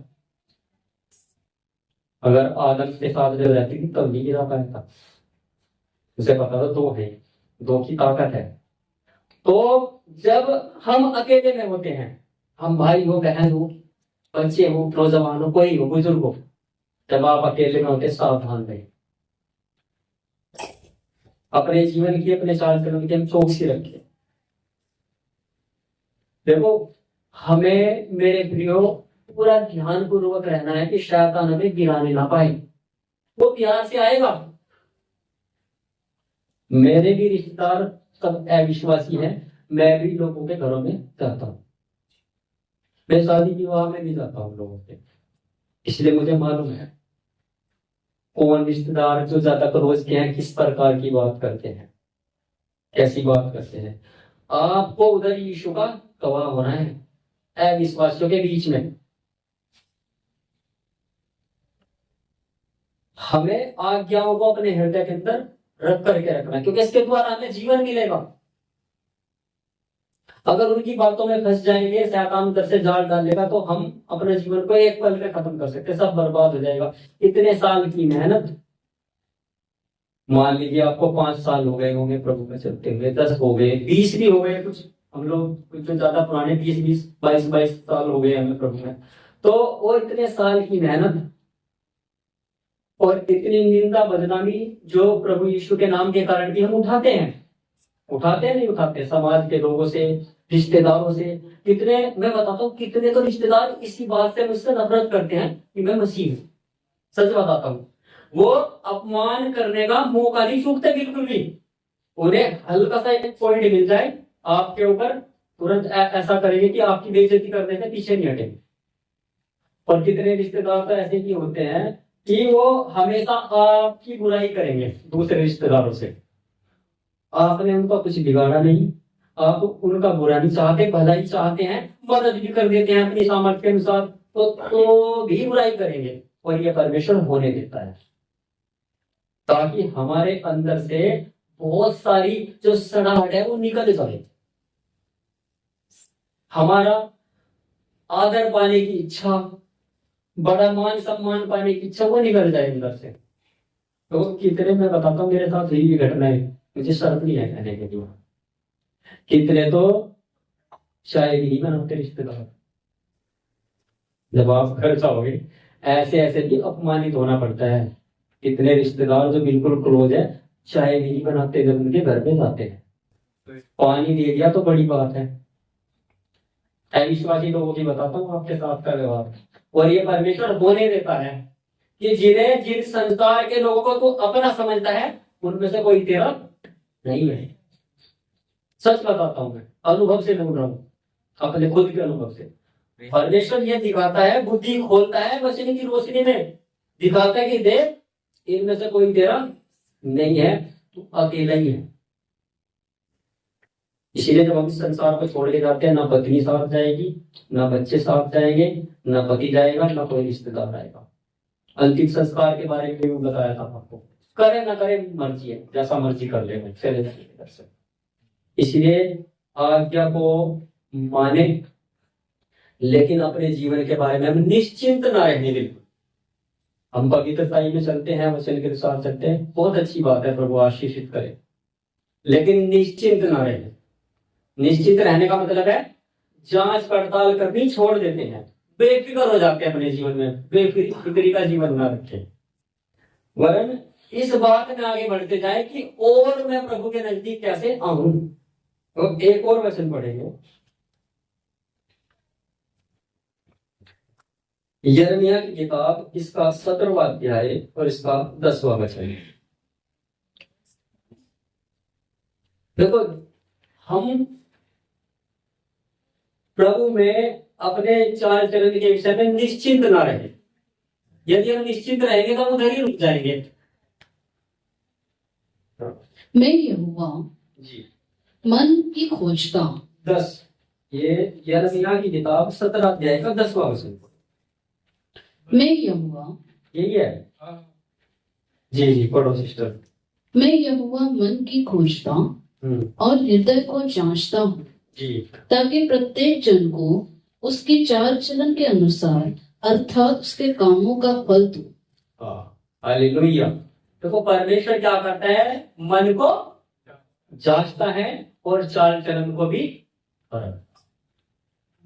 Speaker 1: अगर आदम के साथ जब रहती थी तब नहीं गिरा पाया था। उसे पता था दो है, दो की ताकत है। तो जब हम अकेले में होते हैं, हम भाई हो, बहन हो, बच्चे हो, नौजवान हो, कोई हो, बुजुर्ग हो, जब आप अकेले में होते सावधान रहे। अपने जीवन की, अपने चाल चलन की हम चौकसी रखें। देखो, हमें मेरे प्रियो पूरा ध्यान पूर्वक रहना है कि शैतान हमें गिराने ना पाए। वो ध्यान से आएगा। मेरे भी रिश्तेदार सब अविश्वासी हैं, मैं भी लोगों के घरों में जाता हूँ, मैं शादी विवाह में भी जाता हूँ लोगों के। इसलिए मुझे मालूम है कौन रिश्तेदार जो ज्यादा क्लोज के हैं किस प्रकार की बात करते हैं, कैसी बात करते हैं। आपको उधर यीशु का गवाह होना है अविश्वासियों के बीच में। हमें आज्ञाओं को अपने हृदय के अंदर रख करके रखना है, क्योंकि इसके द्वारा हमें जीवन मिलेगा। अगर उनकी बातों में फंस जाएंगे, शैतान उधर से जाल डालेगा, तो हम अपने जीवन को एक पल में खत्म कर सकते, सब बर्बाद हो जाएगा। इतने साल की मेहनत, मान लीजिए आपको 5 साल हो गए होंगे प्रभु में चलते हुए, 10 हो गए, 20 भी हो गए, कुछ हम लोग कुछ जो ज्यादा पुराने 20 22 साल हो गए हमें प्रभु में। तो वो इतने साल की मेहनत और इतनी निंदा बदनामी जो प्रभु यीशु के नाम के कारण भी हम उठाते हैं नहीं उठाते, समाज के लोगों से, रिश्तेदारों से। कितने, मैं बताता हूँ, कितने तो रिश्तेदार इसी बात से मुझसे नफरत करते हैं कि मैं मसीह हूँ। सच बताता हूँ, वो अपमान करने का मौका नहीं चूकते बिल्कुल भी। उन्हें हल्का सा एक पॉइंट मिल जाए आपके ऊपर, तुरंत ऐसा करेंगे कि आपकी बेइज्जती करने से पीछे नहीं हटेंगे। और कितने रिश्तेदार तो ऐसे भी होते हैं कि वो हमेशा आपकी बुराई करेंगे दूसरे रिश्तेदारों से। आपने उनका कुछ बिगाड़ा नहीं, आप उनका बुरा नहीं चाहते, भलाई चाहते हैं, मदद भी कर देते हैं अपनी सामर्थ्य के अनुसार, तो भी बुराई करेंगे। और ये परमेश्वर होने देता है ताकि हमारे अंदर से बहुत सारी जो सड़ाहट है वो निकल जाए। हमारा आदर पाने की इच्छा, बड़ा मान सम्मान पाने की इच्छा, वो निकल जाए अंदर से। तो कितने, मैं बताता हूँ, मेरे साथ हुई भी घटना है, मुझे शर्त नहीं है कहने के लिए। कितने तो चाय भी नहीं बनाते रिश्तेदार, जब आप घर जाओगे ऐसे ऐसे भी अपमानित होना पड़ता है। कितने रिश्तेदार जो बिल्कुल क्लोज है, चाय भी नहीं बनाते जब उनके घर पे जाते हैं। पानी दे दिया तो बड़ी बात है। अविश्वासी लोगों की बताता हूँ आपके साथ का व्यवहार, और ये परमेश्वर होने देता है कि जिन संस्कार के लोगों को तू अपना समझता है, उनमें से कोई तेरा नहीं है। सच बताता हूं, मैं अनुभव से बोल रहा हूं, अपने खुद के अनुभव से। परमेश्वर ये दिखाता है, बुद्धि खोलता है वचन की रोशनी में, दिखाता है कि देख, इनमें से कोई तेरा नहीं है, तू अकेला ही है। इसीलिए जब हम इस संसार को छोड़ के जाते हैं, ना पत्नी साथ जाएगी, ना बच्चे साथ जाएंगे, ना पति जाएगा, ना कोई रिश्तेदार आएगा। अंतिम संस्कार के बारे में भी बताया था आपको, करे ना करे मर्जी है, जैसा मर्जी कर ले, चले जाए। इसलिए आज्ञा को माने, लेकिन अपने जीवन के बारे में हम निश्चिंत ना रहें। बिल्कुल हम पवित्रताई में चलते हैं, वचन के अनुसार चलते हैं, बहुत अच्छी बात है, प्रभु आशीषित करे, लेकिन निश्चिंत ना रहें। निश्चिंत रहने का मतलब है जांच पड़ताल करनी छोड़ देते हैं, बेफिक्र हो जाते हैं अपने जीवन में, बेफिक्री का जीवन ना रखें, वरन इस बात में आगे बढ़ते जाए कि और मैं प्रभु के नजदीक कैसे आऊं। तो एक और वचन पढ़ेंगे, यिर्मयाह की किताब, इसका 17वां अध्याय और इसका 10वां वचन। देखो, हम प्रभु में अपने चाल चलन के विषय में निश्चिंत ना रहे। यदि हम निश्चिंत रहेंगे तो हम उधर ही रुक जाएंगे।
Speaker 2: मैं यहोवा
Speaker 1: जी
Speaker 2: मन की खोजता हूं।
Speaker 1: 10, ये यिर्मयाह की किताब 17 अध्याय का 10वां वचन।
Speaker 2: मैं यहोवा,
Speaker 1: यही है, जी जी पढ़ो सिस्टर।
Speaker 2: मैं यहोवा मन की खोजता और हृदय को जांचता हूँ, ताकि प्रत्येक जन को उसकी चाल चलन के अनुसार अर्थात उसके कामों का फल दूं।
Speaker 1: हालेलुया। देखो, परमेश्वर क्या करता है, मन को जांचता है और चाल चलन को भी,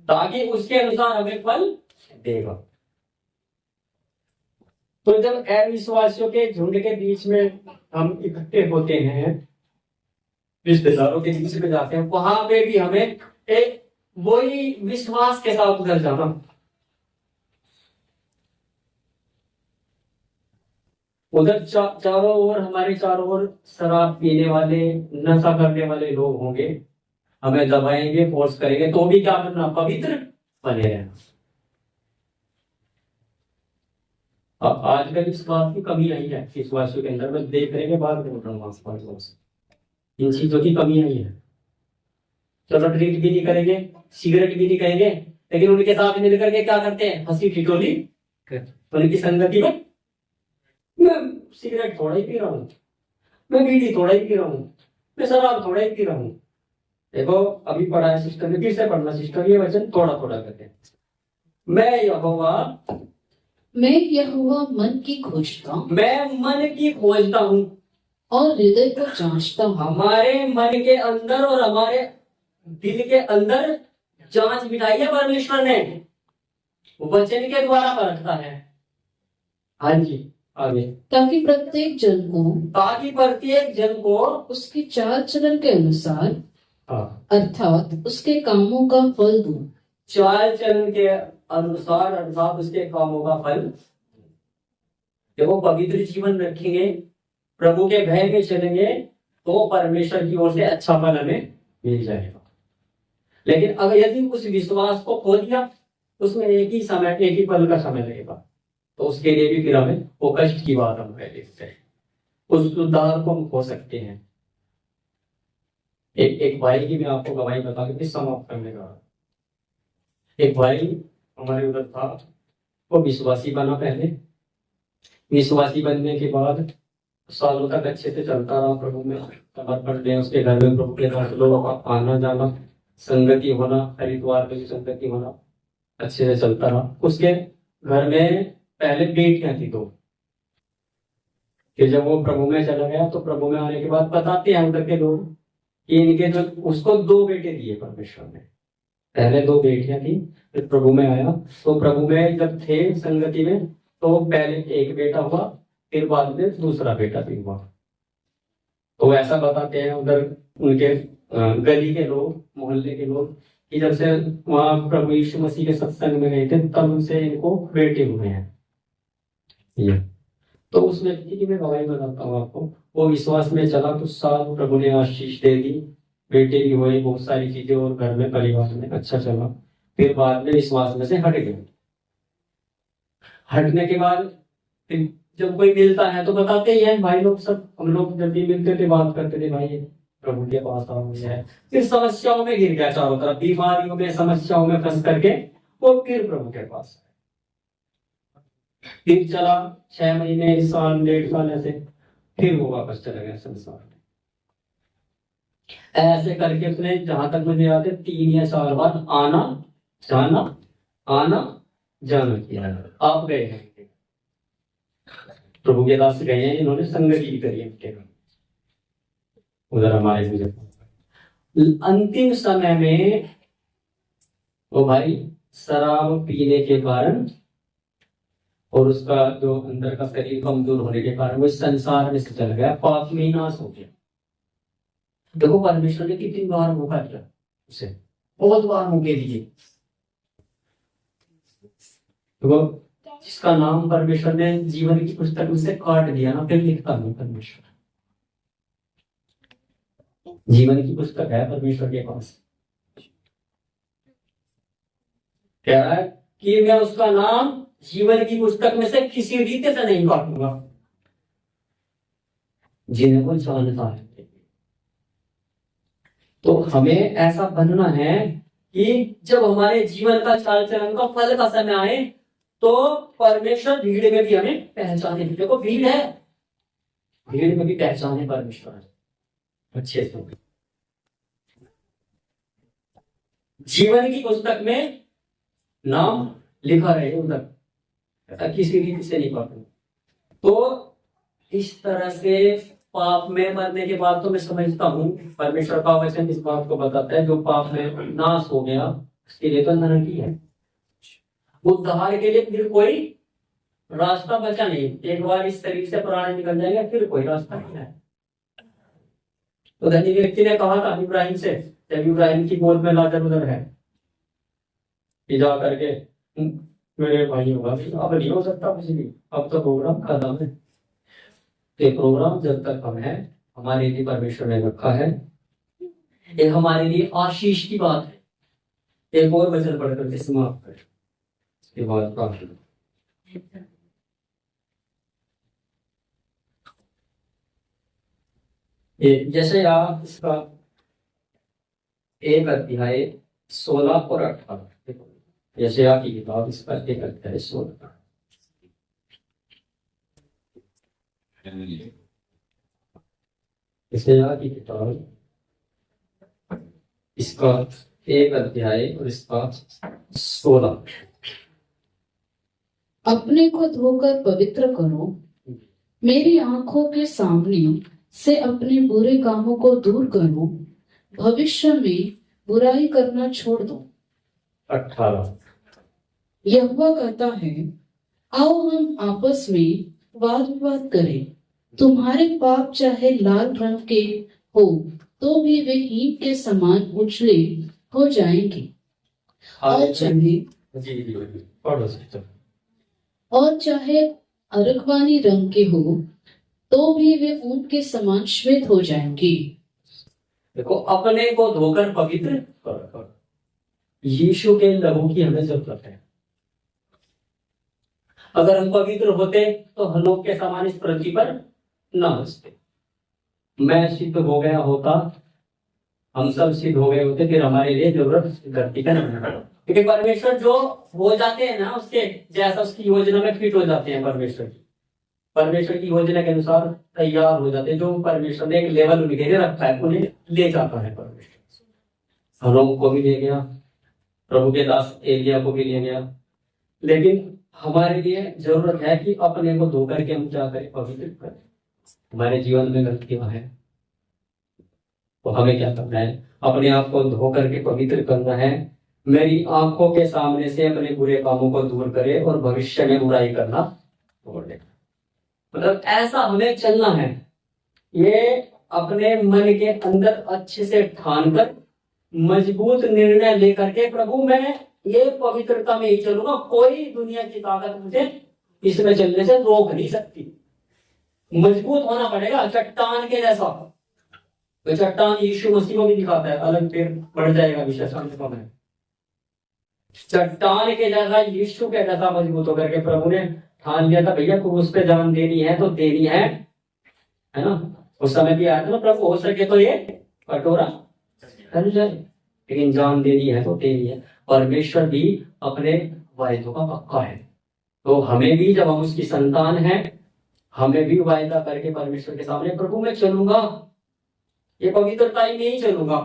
Speaker 1: ताकि उसके अनुसार हमें फल देगा। तो जब अविश्वासियों के झुंड के बीच में हम इकट्ठे होते हैं, रिश्तेदारों के बीच में जाते हैं, वहां पे भी हमें एक वही विश्वास के साथ उधर जाना। उधर चारों ओर, हमारे चारों ओर शराब पीने वाले, नशा करने वाले लोग होंगे, हमें दबाएंगे, फोर्स करेंगे, तो भी क्या करना, पवित्र बने रहना। आजकल इस बात की कमी आई है विश्वासियों के अंदर, मैं देख रहे हैं, बात बोल रहा हूँ आसपास से, इन चीजों की कमी आई है। चलो ड्रिंक भी नहीं करेंगे, सिगरेट भी नहीं कहेंगे, लेकिन उनके साथ मिल करके क्या करते हैं, हंसी ठिठोली उनकी संगति में। मैं सिगरेट थोड़ा ही पी रहा हूँ, मैं बीड़ी थोड़ा ही पी रहा हूँ, मैं शराब थोड़ा ही पी रहा हूँ। देखो अभी पढ़ा है सिस्टर ने, फिर से पढ़ना सिस्टर, ये वचन थोड़ा थोड़ा करके।
Speaker 2: मैं यहोवा मन की खोजता हूँ
Speaker 1: मैं मन की खोजता हूँ
Speaker 2: और हृदय को जांचता हूँ।
Speaker 1: हमारे मन के अंदर और हमारे दिल के अंदर जांच बिठाई है परमेश्वर ने, वचन के द्वारा परखता है। हाँ जी आगे।
Speaker 2: ताकि प्रत्येक जन को उसकी चाल चलन के अनुसार अर्थात उसके कामों का फल दूं।
Speaker 1: चाल चलन के अनुसार अर्थात उसके कामों का फल। देखो पवित्र जीवन रखेंगे, प्रभु के भय में चलेंगे, तो परमेश्वर की ओर से अच्छा फल हमें मिल जाएगा। लेकिन अगर यदि उस विश्वास को खो दिया, उसमें एक ही पल का समय लगेगा, तो उसके लिए भी फिर हमें वो कष्ट की बात हम कह सकते हैं, उस उद्धार को हम खो सकते हैं। एक भाई की मैं आपको गवाही बता के समाप्त करने का। एक भाई हमारे उधर था, वो विश्वासी बना। पहले विश्वासी बनने के बाद सालों तक अच्छे से चलता रहा प्रभु में, समर्पण दें उसके घर में, प्रभु के साथ लोगों का आना जाना, संगति होना, हरिद्वार में भी संगति होना, अच्छे से चलता रहा। उसके घर में पहले बेटियां थी 2। फिर जब वो प्रभु में चला गया, तो प्रभु में आने के बाद बताते हैं उधर के लोग कि इनके जो उसको 2 बेटे दिए परमेश्वर ने। पहले 2 बेटियां थी, फिर प्रभु में आया, तो प्रभु में जब थे संगति में, तो पहले एक बेटा हुआ, फिर बाद में दूसरा बेटा भी हुआ। तो ऐसा बताते हैं उधर उनके गली के लोग, मोहल्ले के लोग, कि जब से वहां प्रभु यीशु मसीह के सत्संग में गए थे, तब उनसे इनको बेटे हुए हैं। ये तो उस व्यक्ति की मैं गवाही बताता हूँ आपको। वो विश्वास में चला, कुछ साल प्रभु ने आशीष दे दी, बेटे भी हुए, बहुत सारी चीजें, और घर में परिवार में अच्छा चला। फिर बाद में विश्वास में से हट गए। हटने के बाद फिर जब कोई मिलता है तो बताते ही हैं भाई लोग सब, हम लोग जब भी मिलते थे बात करते थे, भाई प्रभु के पास आ गया है। फिर समस्याओं में गिर गया, चारों तरफ बीमारियों में, समस्याओं में फंस करके वो फिर प्रभु के पास। फिर चला 6 महीने, 1 साल, 1.5 साल, ऐसे फिर वो वापस चला गया संसार में। ऐसे करके उसने, जहां तक मुझे याद है, 3 या 4 बार आना जाना किया। आप गए हैं प्रभु के दास गए हैं, इन्होंने संगति करी है उधर हमारे गुजर। अंतिम समय में वो भाई शराब पीने के कारण और उसका जो अंदर का शरीर कमजोर होने के कारण वो इस संसार में से चल गया, पाप में नाश हो गया। देखो परमेश्वर ने कितनी बार मौका दिया उसे, बहुत बार मौके दिए। तो जिसका नाम परमेश्वर ने जीवन की पुस्तक में से काट दिया ना, फिर लिखता नहीं परमेश्वर। जीवन की पुस्तक है परमेश्वर के पास, कह रहा है कि मैं उसका नाम जीवन की पुस्तक में से किसी रीति से नहीं काटूंगा। जिन्हें वो जानता है, तो हमें ऐसा बनना है कि जब हमारे जीवन का चाल चलन का फल का समय आए, तो परमेश्वर भीड़ में भी हमें पहचाने। देखो भीड़ है, भीड़ में भी पहचाने परमेश्वर अच्छे से। जीवन की पुस्तक में नाम लिखा रहे उधर, किसी रीति से नहीं पाते। तो इस तरह से पाप में मरने के बाद, तो मैं समझता हूँ परमेश्वर का वचन इस बात को बताता है, जो पाप में नाश हो गया उसके लिए तो नरक ही है। उद्धार के लिए फिर कोई रास्ता बचा नहीं। एक बार इस शरीर से प्राण निकल जाएगा, फिर कोई रास्ता नहीं है। तो धनी व्यक्ति ने कहा था इब्राहिम से, जब इब्राहिम की गोद में लाजर उधर है, जा करके मेरे भाई होगा, अब नहीं हो सकता कुछ भी, अब तो प्रोग्राम खत्म है। ये प्रोग्राम जब तक हम है, हमारे लिए परमेश्वर ने रखा है, ये हमारे लिए आशीष की बात है। एक और वचन पढ़ करके समाप्त कर, इसके बाद प्रार्थना। जैसे आप इसका एक अध्याय 16 और 18। यशायाह की किताब इसका एक अध्याय 16। यशायाह की किताब इसका एक अध्याय और इसका 16।
Speaker 2: अपने को धोकर पवित्र करो, मेरी आंखों के सामने से अपने बुरे कामों को दूर करो, भविष्य में बुराई करना छोड़ दो।
Speaker 1: 18।
Speaker 2: यहोवा कहता है, आओ हम आपस में वाद विवाद करें। तुम्हारे पाप चाहे लाल रंग के हो तो भी वे हीन के समान उजले हो जाएंगे, और चाहे
Speaker 1: जी पढ़ो सिस्टर।
Speaker 2: और चाहे अरगवानी रंग के हो तो भी वे ऊन के समान श्वेत हो जाएंगे।
Speaker 1: देखो, अपने को धोकर पवित्र करो। यीशु के लहू की हमें जरूरत है। अगर हम पवित्र होते तो हम लोग के समान इस पृथ्वी पर न बसते। मैं सिद्ध हो गया होता, हम सब सिद्ध हो गए होते, फिर हमारे लिए जरूरत धरती का नहीं पड़ा। क्योंकि परमेश्वर जो हो जाते हैं ना, उसके जैसा उसकी योजना में फिट हो जाते हैं। परमेश्वर की योजना के अनुसार तैयार हो जाते हैं। जो परमेश्वर ने एक लेवल उनके लिए रखा है, उन्हें ले जाता है परमेश्वर। हम लोगों को भी ले गया, प्रभु के दास एलिया को भी ले गया। लेकिन हमारे लिए जरूरत है कि अपने को धो करके हम क्या करें, पवित्र करें। हमारे जीवन में गलतियां हैं तो हमें क्या करना है, अपने आप को धो करके पवित्र करना है। मेरी आंखों के सामने से अपने बुरे कामों को दूर करे और भविष्य में बुराई करना छोड़ दे। मतलब ऐसा हमें चलना है। ये अपने मन के अंदर अच्छे से ठान कर मजबूत निर्णय लेकर के, प्रभु मैं ये पवित्रता में ही चलूंगा, कोई दुनिया की ताकत मुझे इसमें चलने से रोक नहीं सकती। मजबूत होना पड़ेगा, चट्टान के जैसा। तो चट्टान यीशु मसीह को भी दिखाता है, अलग फिर बढ़ जाएगा विषय सामने। चट्टान के जैसा, यीशु के जैसा मजबूत होकर के प्रभु ने ठान लिया था, भैया क्रूस पे जान देनी है तो देनी है ना। उस समय भी आया था ना, प्रभु हो सके तो ये कटोरा कर जाए, लेकिन जान देनी है तो देनी है। परमेश्वर भी अपने वायदों का पक्का है। तो हमें भी, जब हम उसकी संतान हैं, हमें भी वायदा करके परमेश्वर के सामने, प्रभु मैं चलूंगा, ये पवित्रता ही नहीं चलूंगा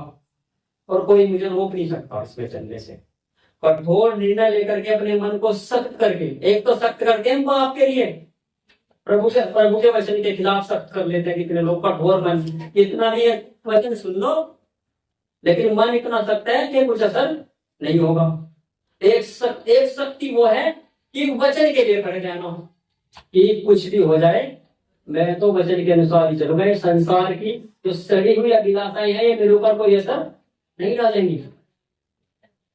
Speaker 1: और कोई मुझे रोक नहीं सकता इसमें चलने से। कठोर निर्णय लेकर के अपने मन को सख्त करके, एक तो सख्त करके हम पाप के लिए प्रभु के वचन के खिलाफ सख्त कर लेते हैं। कितने लोग कठोर मन, इतना नहीं है वचन सुन लो, लेकिन मन इतना सख्त है कि कुछ असर नहीं होगा। एक शक्ति वो है कि वचन के लिए खड़े रहना, कि कुछ भी हो जाए मैं तो वचन के अनुसार ही चलूंगा। संसार की जो सड़ी हुई अभिलाषाएं हैं, ये मेरे ऊपर कोई असर नहीं डालेंगी।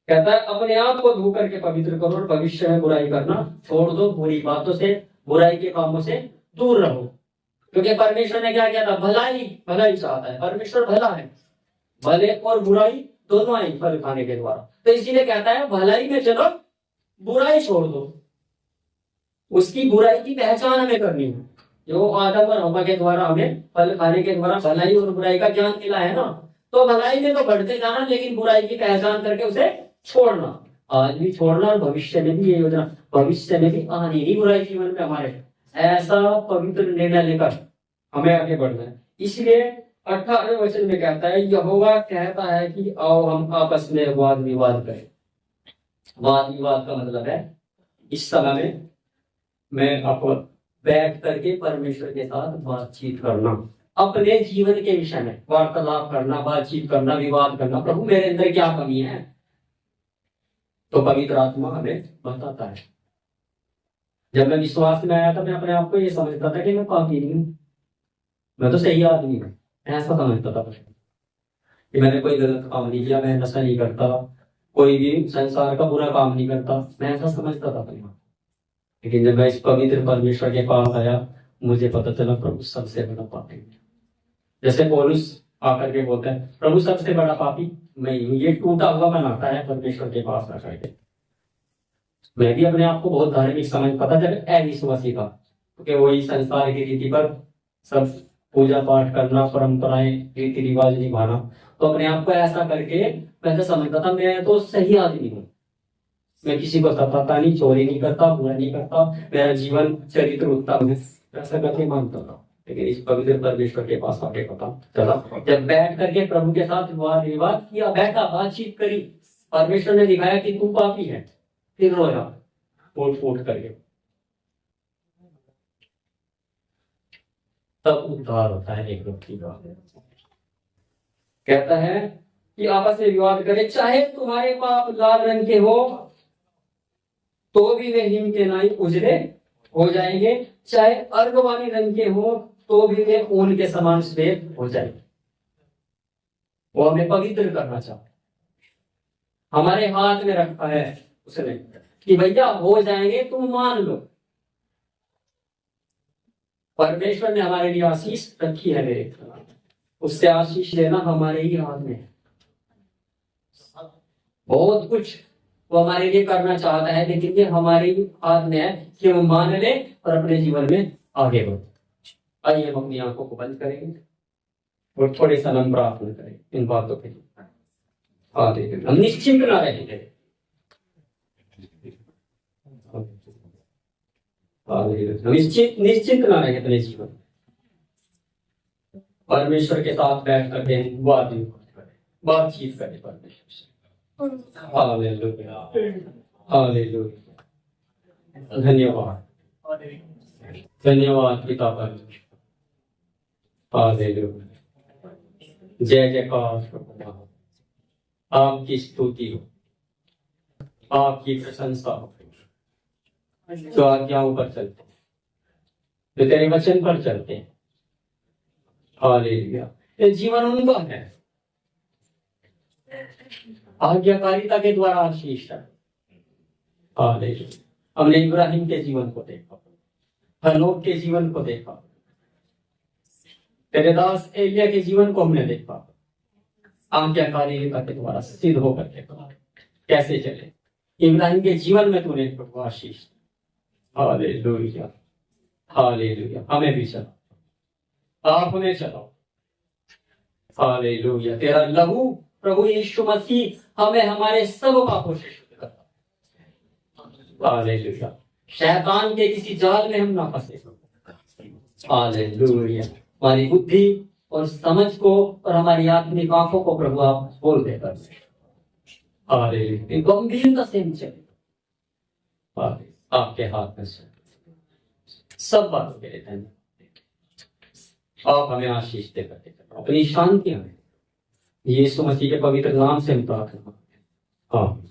Speaker 1: कहता है अपने आप को धो करके पवित्र करो और भविष्य में बुराई करना छोड़ दो। बुरी बातों से, बुराई के कामों से दूर रहो। क्योंकि परमेश्वर ने क्या किया था, भलाई चाहता है। परमेश्वर भला है, भले और बुराई दोनों आई फल खाने के द्वारा। तो इसीलिए कहता है भलाई में चलो, बुराई छोड़ दो। उसकी बुराई की पहचान हमें करनी है। जो आदम और हव्वा के द्वारा हमें फल खाने के द्वारा भलाई और बुराई का ज्ञान मिला है ना, तो भलाई में तो बढ़ते जाना, लेकिन बुराई की पहचान करके उसे छोड़ना। आज भी छोड़ना और भविष्य में भी ये योजना, भविष्य में भी आनी नहीं बुराई जीवन में हमारे। ऐसा पवित्र निर्णय लेकर हमें आगे बढ़ना है। इसलिए 18वें वचन में कहता है, यहोवा कहता है कि आओ हम आपस में वाद विवाद करें। वाद विवाद का मतलब है इस समय में मैं आपको बैठ करके परमेश्वर के साथ बातचीत करना, अपने जीवन के विषय में वार्तालाप करना, बातचीत करना, विवाद करना। प्रभु मेरे अंदर क्या कमी है, तो पवित्र आत्मा हमें बताता है। जब मैं विश्वास में आया था, मैं अपने आप को ये समझता था कि मैं पापी नहीं हूँ, मैं तो सही आदमी हूँ, ऐसा समझता था कि मैंने कोई गलत काम नहीं किया, मैं नशा नहीं करता, कोई भी संसार का बुरा काम नहीं करता, मैं ऐसा समझता था अपने आप। लेकिन जब मैं इस पवित्र परमेश्वर के पास आया, मुझे पता चला प्रभु सबसे बड़ा पापी है। जैसे पौलुस आकर के बोलता है, प्रभु सबसे बड़ा पापी मैं ही हूँ। ये टूटा हुआ बनाता है परमेश्वर के पास आकर के। मैं भी अपने आप को बहुत धार्मिक समझता था जब अविश्वासी था, क्योंकि वही संसार की रीति पर सब पूजा पाठ करना, परंपराएं, रीति रिवाज निभाना, तो अपने आप को ऐसा करके मैं तो समझता था मैं तो सही आदमी हूँ, मैं किसी को सताता नहीं, चोरी नहीं करता, बुरा नहीं करता, मेरा जीवन चरित्र उत्तम है, ऐसा करके मानता था। लेकिन इस पवित्र परमेश्वर के पास आके पता चला, जब बैठ करके प्रभु के साथ वाद विवाद किया, बैठा, बातचीत करी, परमेश्वर ने दिखाया कि तू पापी है, फिर रोया फूट फूट करके, तब उद्धार होता है एक व्यक्ति का। कहता है कि आपस में विवाद करे, चाहे तुम्हारे पाप लाल रंग के हो तो भी वे हिम के नाई उजले हो जाएंगे, चाहे अर्गवानी रंग के हो तो भी वे ऊन के समान श्वेत हो जाएंगे। वो हमें पवित्र करना चाहता है, हमारे हाथ में रखा है उसने कि भैया हो जाएंगे, तुम मान लो। परमेश्वर ने हमारे लिए आशीष रखी है मेरे, उससे आशीष लेना हमारे ही हाथ में है। बहुत कुछ वो हमारे लिए करना चाहता है, लेकिन ये हमारे ही हाथ में है कि हम मान ले और अपने जीवन में आगे बढ़े। आइए हम अपनी आंखों को बंद करेंगे और थोड़े सा हम प्रार्थना करें इन बातों के लिए। हम निश्चिंत ना रहेंगे, निश्चिंत ना रहे अपने जीवन, परमेश्वर के साथ बैठ करके बातचीत करें परमेश्वर से। हालेलुया, हालेलुया, धन्यवाद, धन्यवाद पिता परमेश्वर, हालेलुया, जय जयकार, आपकी स्तुति हो, आपकी प्रशंसा हो, जो आज्ञाओं पर चलते हैं, जो तेरे वचन पर चलते हैं। हालेलुया, ये जीवन उनका है, आज्ञाकारिता के द्वारा आशीष है। हालेलुया, हमने इब्राहिम के जीवन को देखा, हनोक के जीवन को देखा, तेरे दास एलिया के जीवन को हमने देखा, आज्ञाकारिता के द्वारा सिद्ध होकर देखा कैसे चले। इब्राहिम के जीवन में तूने प्रभु आशीष। हालेलुया, हालेलुया, हमें भी चलाओ, आप हमें चलाओ। हालेलुया, तेरा लहू प्रभु यीशु मसीह हमें हमारे सब पापों से शुद्ध करता। हालेलुया, शैतान के किसी जाल में हम ना फंसे। हालेलुया, हमारी बुद्धि और समझ को और हमारी आत्मिक आंखों को प्रभु आप खोल देकर हालेलुया गंभीरता से हम चले। आपके हाथ में सब बातों के लिए धन्यवाद। आप हमें आशीष देकर अपनी शांति हमें यीशु मसीह के पवित्र नाम से हम प्रार्थना करते हैं। हाँ।